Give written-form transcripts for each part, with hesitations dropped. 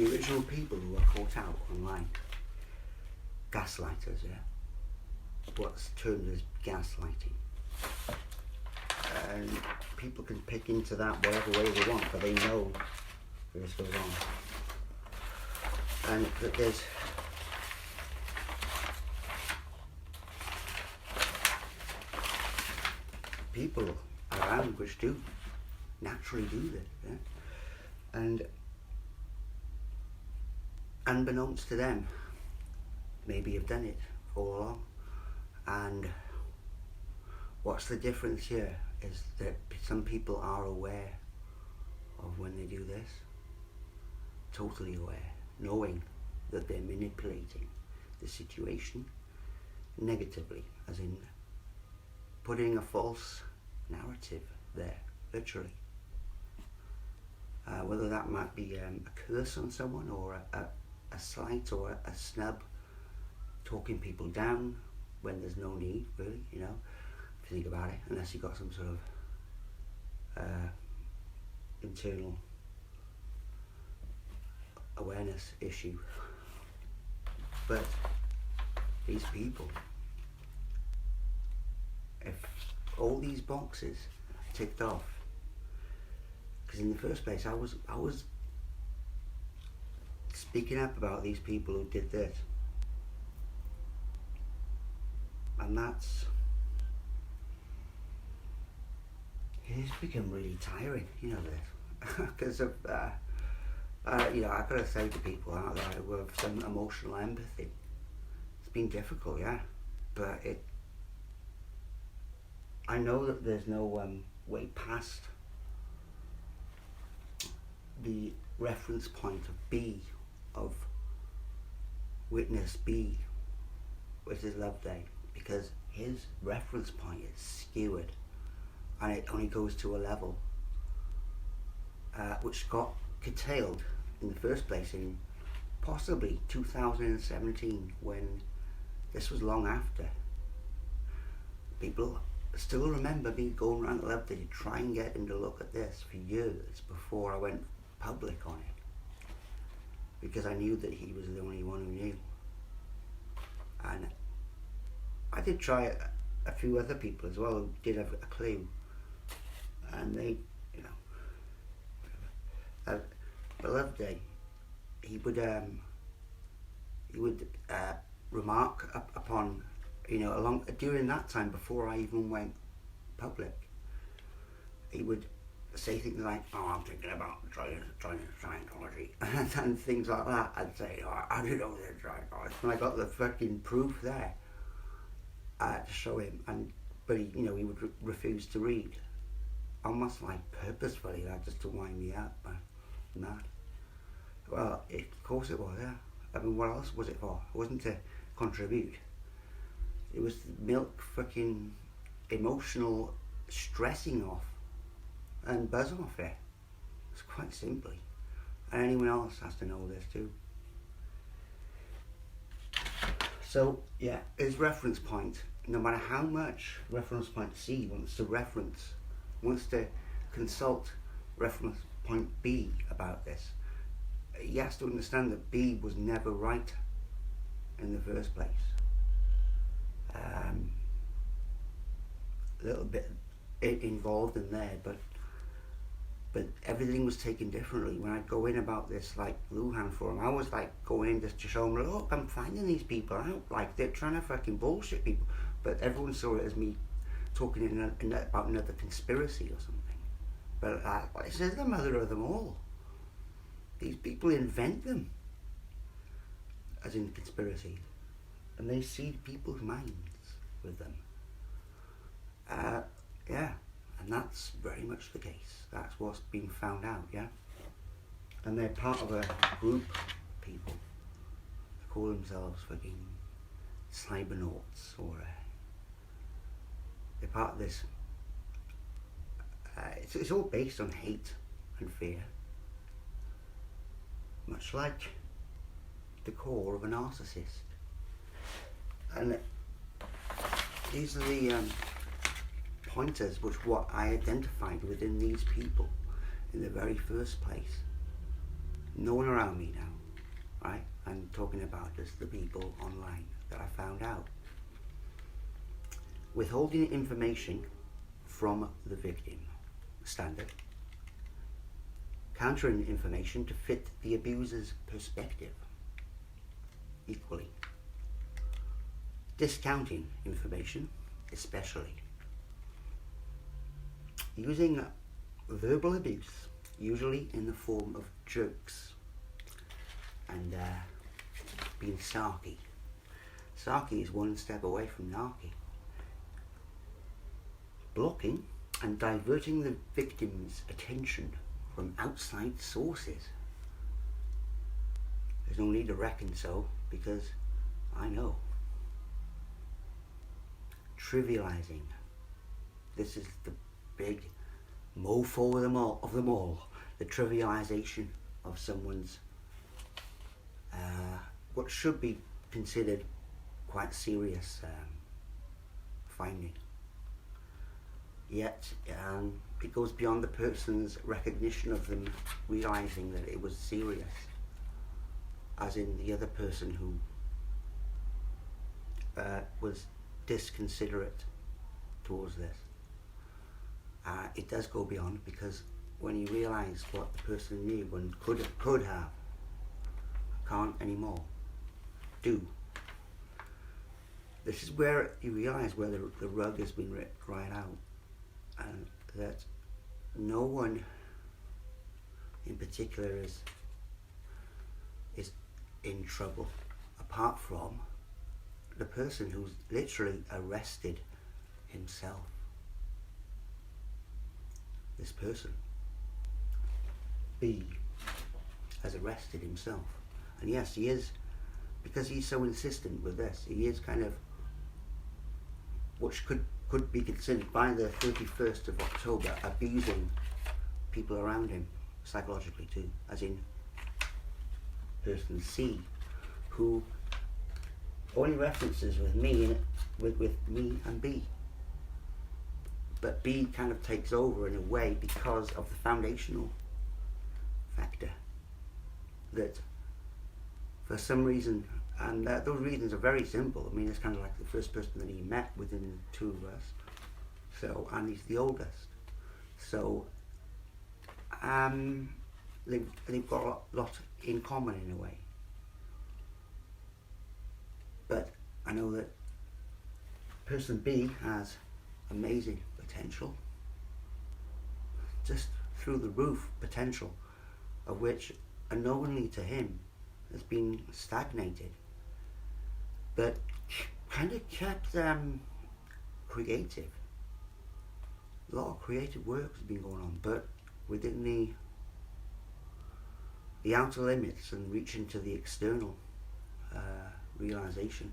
the original people who were caught out online, gaslighters, yeah, what's termed as gaslighting. And people can pick into that whatever way they want, but they know this goes on. And that there's people around which do naturally do this, yeah? And unbeknownst to them, maybe have done it all along. And what's the difference here is that some people are aware of when they do this, totally aware, knowing that they're manipulating the situation negatively, as in putting a false narrative there, literally. Whether that might be a curse on someone, or a slight, or a snub, talking people down when there's no need, really, you know, if you think about it, unless you've got some sort of internal awareness issue. But these people, if all these boxes ticked off, because in the first place I was speaking up about these people who did this, and it's become really tiring, you know, this, because of you know, I've got to say to people out there who have some emotional empathy, it's been difficult, yeah, but I know that there's no way past the reference point of B, of witness B, which is Love Day, because his reference point is skewered, and it only goes to a level which got curtailed in the first place in possibly 2017, when this was long after. People still remember me going around the Love Day to try and get him to look at this for years before I went public on it, because I knew that he was the only one who knew. And I did try a few other people as well who did have a clue, and they, you know, the Love Day, he would remark upon, you know, during that time before I even went public, he would say things like, "Oh, I'm thinking about trying Scientology," and things like that. I'd say, "Oh, I don't know this Scientology," and I got the fucking proof there to show him, but he, you know, he would refuse to read, almost like purposefully, that just to wind me up. Mad. Well, of course it was, yeah. I mean, what else was it for? It wasn't to contribute. It was to milk fucking emotional stressing off and buzz off it. It's quite simply. And anyone else has to know this too. So, yeah, his reference point, no matter how much reference point C wants to consult reference point B about this, he has to understand that B was never right in the first place. A little bit involved in there, but everything was taken differently. When I'd go in about this, like Luhan for him, I was like going in just to show him, look, I'm finding these people out, like they're trying to fucking bullshit people, but everyone saw it as me talking about another conspiracy or something. But it says the mother of them all. These people invent them, as in conspiracy, and they seed people's minds with them. Yeah, and that's very much the case. That's what's been found out, yeah? And they're part of a group of people that call themselves fucking cybernauts, or they're part of this. It's all based on hate and fear, much like the core of a narcissist. And these are the pointers which what I identified within these people in the very first place. No one around me now right? And talking about just the people online that I found out. Withholding information from the victim, standard. Countering information to fit the abuser's perspective, equally. Discounting information, especially. Using verbal abuse, usually in the form of jokes, and being sarky. Sarky is one step away from narky. Blocking and diverting the victim's attention from outside sources. There's no need to reckon so, because I know. Trivializing. This is the big mofo of them all. The trivialization of someone's what should be considered quite serious finding. Yet it goes beyond the person's recognition of them realizing that it was serious, as in the other person who was disconsiderate towards this. It does go beyond, because when you realise what the person knew and could have, can't anymore do. This is where you realise where the rug has been ripped right out, and that no one in particular is in trouble apart from the person who's literally arrested himself. This person, B, has arrested himself. And yes, he is, because he's so insistent with this, he is kind of, which could be considered by the 31st of October, abusing people around him psychologically too, as in person C, who only references with me and B. But B kind of takes over in a way because of the foundational factor that for some reason, and those reasons are very simple. I mean, it's kind of like the first person that he met within the two of us. So, and he's the oldest. So, they've got a lot in common in a way. But I know that person B has amazing potential, just through the roof potential, of which unknowingly to him has been stagnated, but kind of kept creative. A lot of creative work has been going on, but within the outer limits and reaching to the external realization.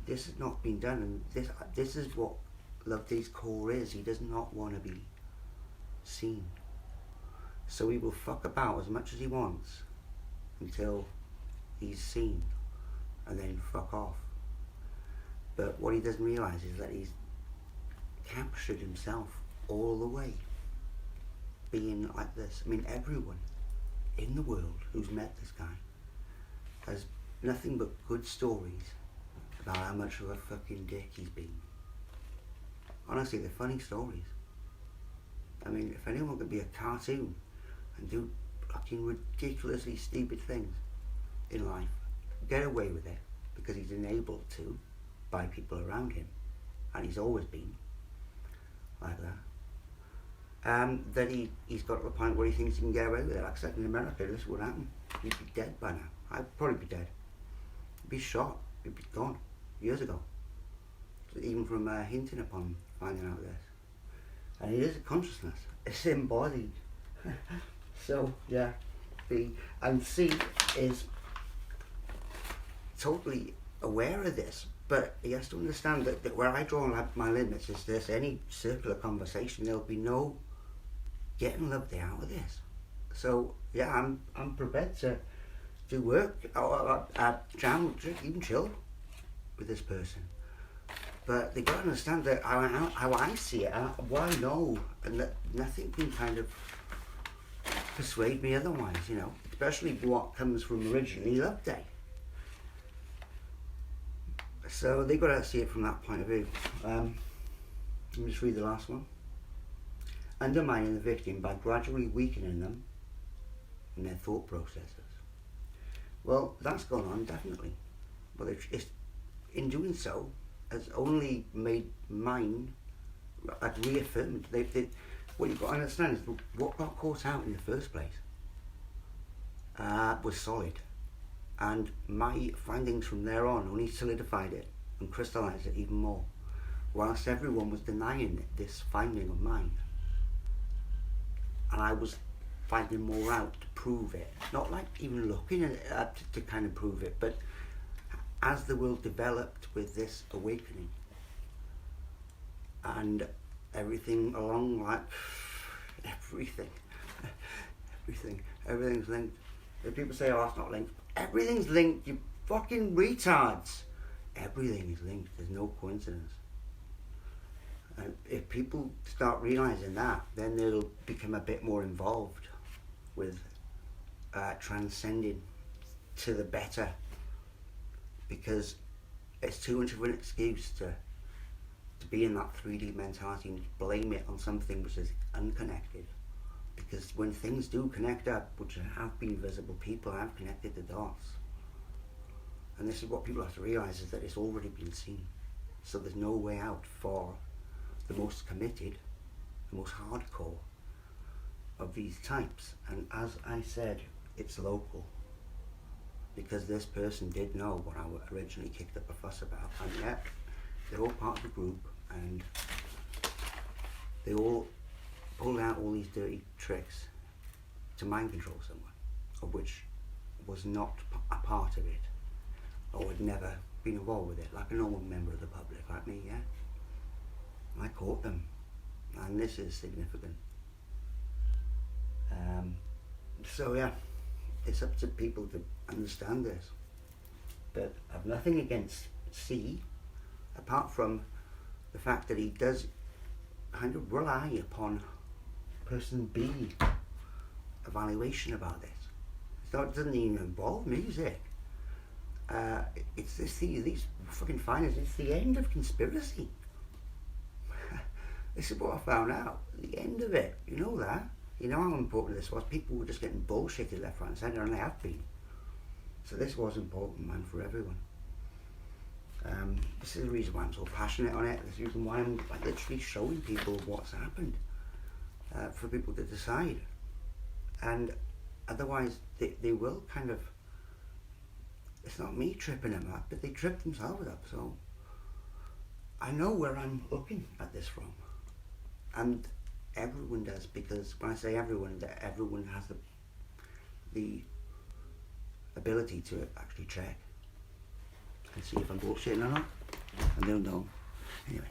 This has not been done, and this is what Loveday's core is. He does not want to be seen, so he will fuck about as much as he wants until he's seen, and then fuck off. But what he doesn't realise is that he's captured himself all the way being like this. I mean, everyone in the world who's met this guy has nothing but good stories about how much of a fucking dick he's been. Honestly, they're funny stories. I mean, if anyone could be a cartoon and do fucking ridiculously stupid things in life, get away with it because he's enabled to by people around him, and he's always been like that. Then he's got to the point where he thinks he can get away with it. Like I said, in America, this would happen. He'd be dead by now. I'd probably be dead. He'd be shot. He'd be gone years ago. So even from hinting upon finding out this. And it is a consciousness. It's embodied. So, yeah. And C is totally aware of this, but he has to understand that where I draw my limits is this: any circular conversation, there'll be no getting Loveday out of this. So yeah, I'm prepared to do work, jam, drink, even chill with this person. But they got to understand that how I see it, what I know, and that nothing can kind of persuade me otherwise, you know, especially what comes from originally Loveday. So they've got to see it from that point of view. Let me just read the last one. Undermining the victim by gradually weakening them in their thought processes. Well, that's gone on, definitely. But it's in doing so, has only made mine, like, reaffirmed. What you've got to understand is what got caught out in the first place was solid. And my findings from there on only solidified it and crystallised it even more. Whilst everyone was denying this finding of mine. And I was finding more out to prove it. Not like even looking at it to kind of prove it, but as the world developed with this awakening and everything along, like everything's linked. If people say, oh, it's not linked, everything's linked, you fucking retards. Everything is linked, there's no coincidence. And if people start realising that, then they'll become a bit more involved with transcending to the better, because it's too much of an excuse to be in that 3D mentality and blame it on something which is unconnected. Because when things do connect up, which have been visible, people have connected the dots. And this is what people have to realise, is that it's already been seen. So there's no way out for the most committed, the most hardcore of these types. And as I said, it's local. Because this person did know what I originally kicked up a fuss about. And yet, they're all part of the group, and they all pulled out all these dirty tricks to mind control someone, of which was not a part of it, or had never been involved with it, like a normal member of the public, like me, yeah? I caught them, and this is significant. So yeah, it's up to people to understand this. But I've nothing against C, apart from the fact that he does kind of rely upon person B evaluation about this. It doesn't even involve music. It's these fucking findings. It's the end of conspiracy. This is what I found out. The end of it. You know that. You know how important this was. People were just getting bullshitted left, right, and centre, and they have been. So this was important, man, for everyone. This is the reason why I'm so passionate on it. This is the reason why I'm like literally showing people what's happened, for people to decide. And otherwise, they will kind of. It's not me tripping them up, but they trip themselves up. So I know where I'm looking at this from, and everyone does, because when I say everyone, that everyone has the ability to actually check and see if I'm bullshitting or not, and they'll know. Anyway.